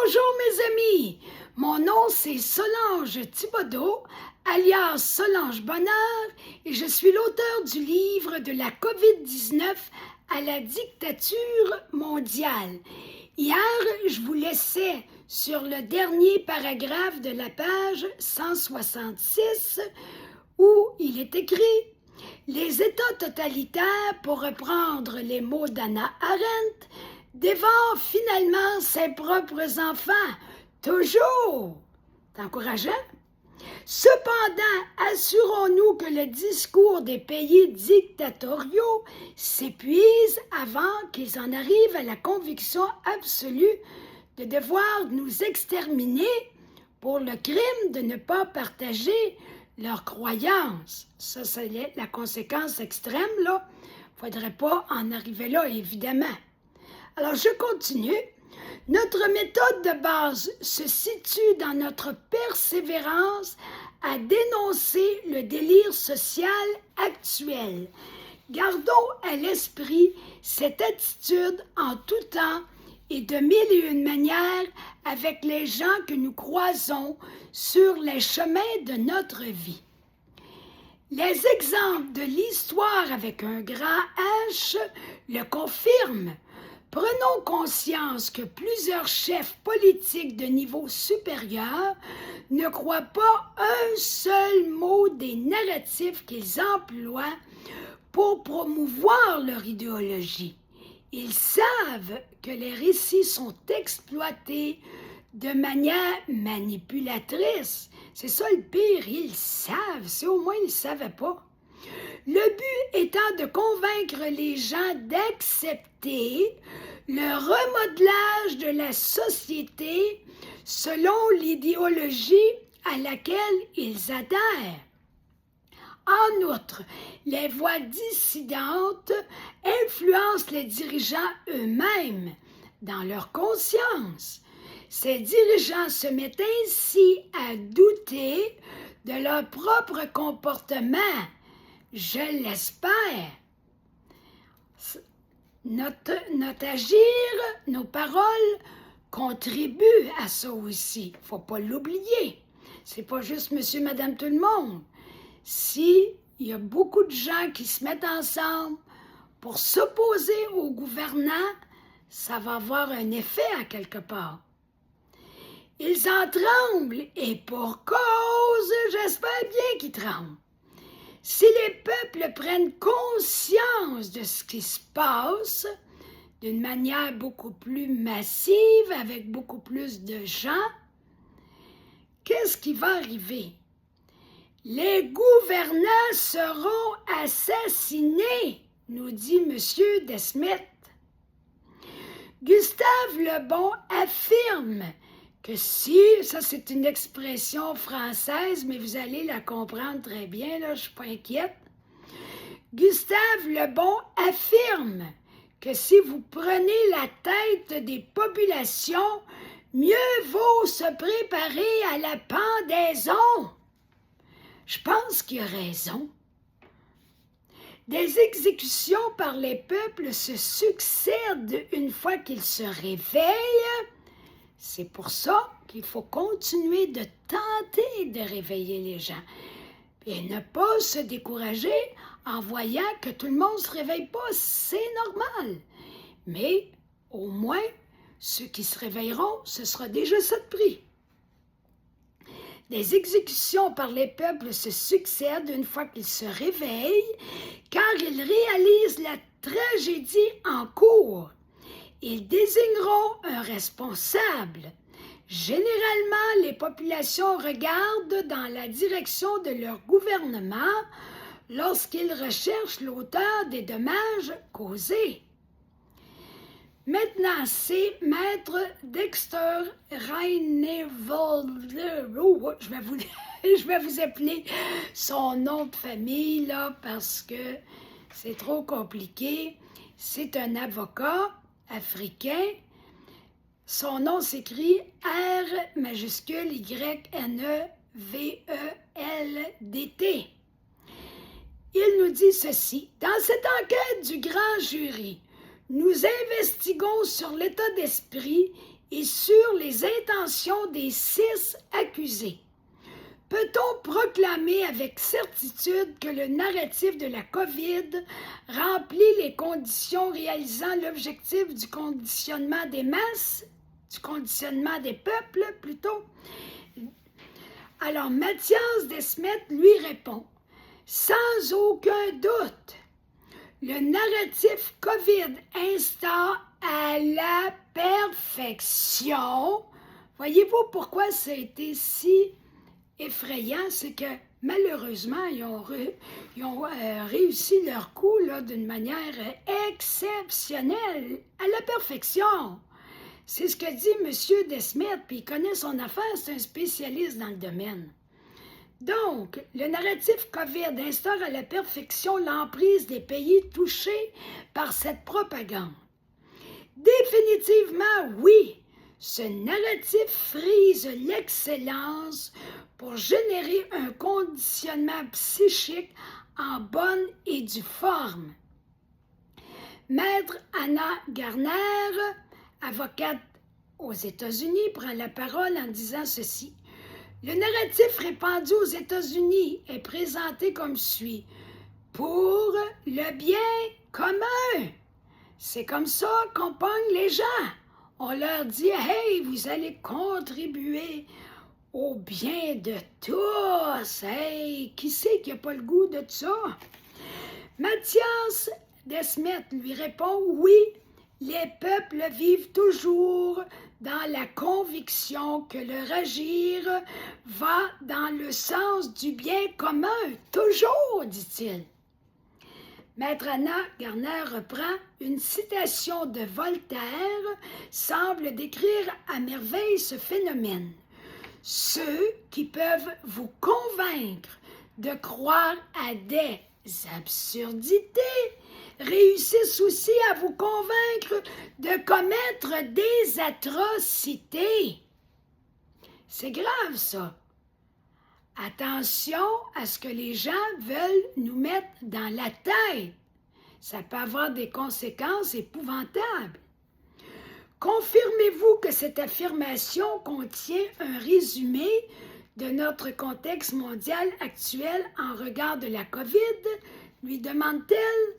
Bonjour mes amis, mon nom c'est Solange Thibodeau, alias Solange Bonheur, et je suis l'auteur du livre de la COVID-19 à la dictature mondiale. Hier, je vous laissais sur le dernier paragraphe de la page 166 où il est écrit « Les États totalitaires, pour reprendre les mots d'Hannah Arendt, dévorent finalement ses propres enfants. Toujours! » C'est encourageant. Cependant, assurons-nous que le discours des pays dictatoriaux s'épuise avant qu'ils en arrivent à la conviction absolue de devoir nous exterminer pour le crime de ne pas partager leurs croyances. Ça, c'est la conséquence extrême, là. Il ne faudrait pas en arriver là, évidemment. Alors, je continue. Notre méthode de base se situe dans notre persévérance à dénoncer le délire social actuel. Gardons à l'esprit cette attitude en tout temps et de mille et une manières avec les gens que nous croisons sur les chemins de notre vie. Les exemples de l'histoire avec un grand H le confirment. Prenons conscience que plusieurs chefs politiques de niveau supérieur ne croient pas un seul mot des narratifs qu'ils emploient pour promouvoir leur idéologie. Ils savent que les récits sont exploités de manière manipulatrice. C'est ça le pire, ils savent, si au moins ils ne savaient pas. Le but étant de convaincre les gens d'accepter le remodelage de la société selon l'idéologie à laquelle ils adhèrent. En outre, les voix dissidentes influencent les dirigeants eux-mêmes dans leur conscience. Ces dirigeants se mettent ainsi à douter de leur propre comportement. Je l'espère. Notre agir, nos paroles contribuent à ça aussi. Il ne faut pas l'oublier. C'est pas juste monsieur, madame, tout le monde. Si il y a beaucoup de gens qui se mettent ensemble pour s'opposer au gouvernant, ça va avoir un effet à quelque part. Ils en tremblent, et pour cause, j'espère bien qu'ils tremblent. Si les peuples prennent conscience de ce qui se passe d'une manière beaucoup plus massive, avec beaucoup plus de gens, qu'est-ce qui va arriver? Les gouvernants seront assassinés, nous dit M. Desmet. Gustave Le Bon affirme que si, ça c'est une expression française, mais vous allez la comprendre très bien, là, je ne suis pas inquiète. Gustave Le Bon affirme que si vous prenez la tête des populations, mieux vaut se préparer à la pendaison. Je pense qu'il a raison. Des exécutions par les peuples se succèdent une fois qu'ils se réveillent. C'est pour ça qu'il faut continuer de tenter de réveiller les gens et ne pas se décourager en voyant que tout le monde ne se réveille pas, c'est normal. Mais au moins, ceux qui se réveilleront, ce sera déjà ça de prix. Des exécutions par les peuples se succèdent une fois qu'ils se réveillent, car ils réalisent la tragédie en cours. Ils désigneront un responsable. Généralement, les populations regardent dans la direction de leur gouvernement lorsqu'ils recherchent l'auteur des dommages causés. Maintenant, c'est Maître Dexter Reineveld. Je vais vous appeler son nom de famille là, parce que c'est trop compliqué. C'est un avocat africain. Son nom s'écrit R majuscule Y-N-E-V-E-L-D-T. Il nous dit ceci. Dans cette enquête du grand jury, nous investiguons sur l'état d'esprit et sur les intentions des 6 accusés. Peut-on proclamer avec certitude que le narratif de la COVID remplit les conditions réalisant l'objectif du conditionnement des masses, du conditionnement des peuples plutôt? Alors Mathias Desmet lui répond, sans aucun doute, le narratif COVID instaure à la perfection. Voyez-vous pourquoi ça a été si effrayant, c'est que malheureusement, ils ont réussi leur coup d'une manière exceptionnelle, à la perfection. C'est ce que dit M. Desmet, puis il connaît son affaire, c'est un spécialiste dans le domaine. Donc, le narratif COVID instaure à la perfection l'emprise des pays touchés par cette propagande. Définitivement, oui, ce narratif frise l'excellence pour générer un conditionnement psychique en bonne et due forme. Maître Anna Garner, avocate aux États-Unis, prend la parole en disant ceci. Le narratif répandu aux États-Unis est présenté comme suit. Pour le bien commun. C'est comme ça qu'on pogne les gens. On leur dit, hey, vous allez contribuer au bien de tous. Hey, qui c'est qui n'a pas le goût de ça? Mathias Desmet lui répond, oui, les peuples vivent toujours dans la conviction que leur agir va dans le sens du bien commun. Toujours, dit-il. Maître Anna Garner reprend une citation de Voltaire, semble décrire à merveille ce phénomène. Ceux qui peuvent vous convaincre de croire à des absurdités réussissent aussi à vous convaincre de commettre des atrocités. C'est grave, ça. Attention à ce que les gens veulent nous mettre dans la tête. Ça peut avoir des conséquences épouvantables. Confirmez-vous que cette affirmation contient un résumé de notre contexte mondial actuel en regard de la COVID, lui demande-t-elle.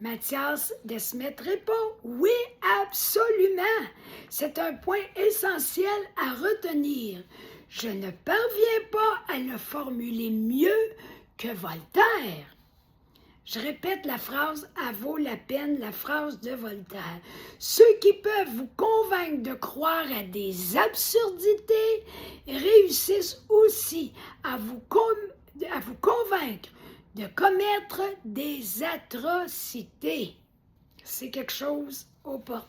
Mathias Desmet répond « Oui, absolument. C'est un point essentiel à retenir. Je ne parviens pas à le formuler mieux que Voltaire. » Je répète la phrase « à vaut la peine », la phrase de Voltaire. Ceux qui peuvent vous convaincre de croire à des absurdités réussissent aussi à vous convaincre de commettre des atrocités. C'est quelque chose aux portes.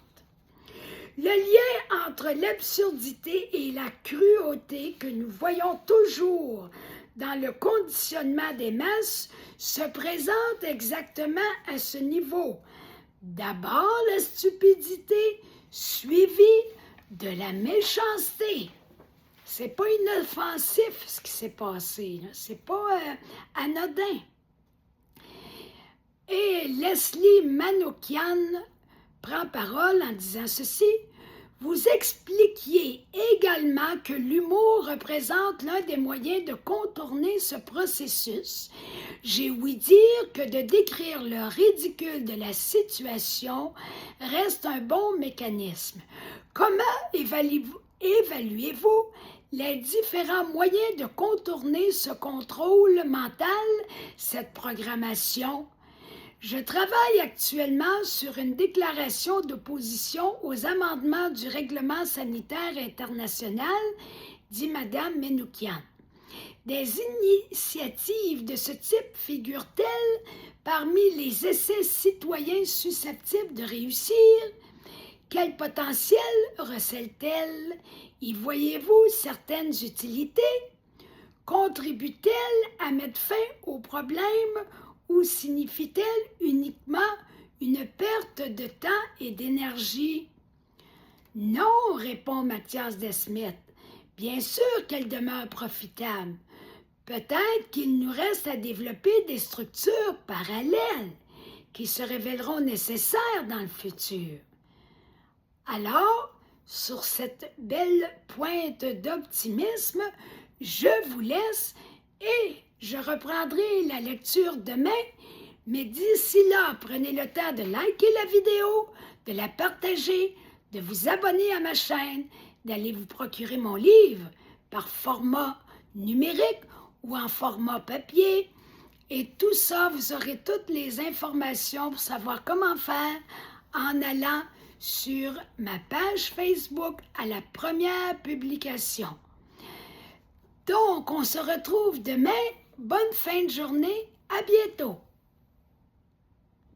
Le lien entre l'absurdité et la cruauté que nous voyons toujours dans le conditionnement des masses se présente exactement à ce niveau. D'abord la stupidité, suivie de la méchanceté. C'est pas inoffensif ce qui s'est passé, là. C'est pas anodin. Et Leslie Manoukian prend parole en disant ceci. Vous expliquiez également que l'humour représente l'un des moyens de contourner ce processus. J'ai ouï dire que de décrire le ridicule de la situation reste un bon mécanisme. Comment évaluez-vous les différents moyens de contourner ce contrôle mental, cette programmation? Je travaille actuellement sur une déclaration d'opposition aux amendements du règlement sanitaire international, dit Mme Manoukian. Des initiatives de ce type figurent-elles parmi les essais citoyens susceptibles de réussir? Quel potentiel recèlent-elles? Y voyez-vous certaines utilités? Contribuent-elles à mettre fin aux problèmes ou signifie-t-elle uniquement une perte de temps et d'énergie? Non, répond Mathias Desmet. Bien sûr qu'elle demeure profitable. Peut-être qu'il nous reste à développer des structures parallèles, qui se révéleront nécessaires dans le futur. Alors, sur cette belle pointe d'optimisme, je vous laisse et je reprendrai la lecture demain, mais d'ici là, prenez le temps de liker la vidéo, de la partager, de vous abonner à ma chaîne, d'aller vous procurer mon livre par format numérique ou en format papier. Et tout ça, vous aurez toutes les informations pour savoir comment faire en allant sur ma page Facebook à la première publication. Donc, on se retrouve demain. Bonne fin de journée. À bientôt.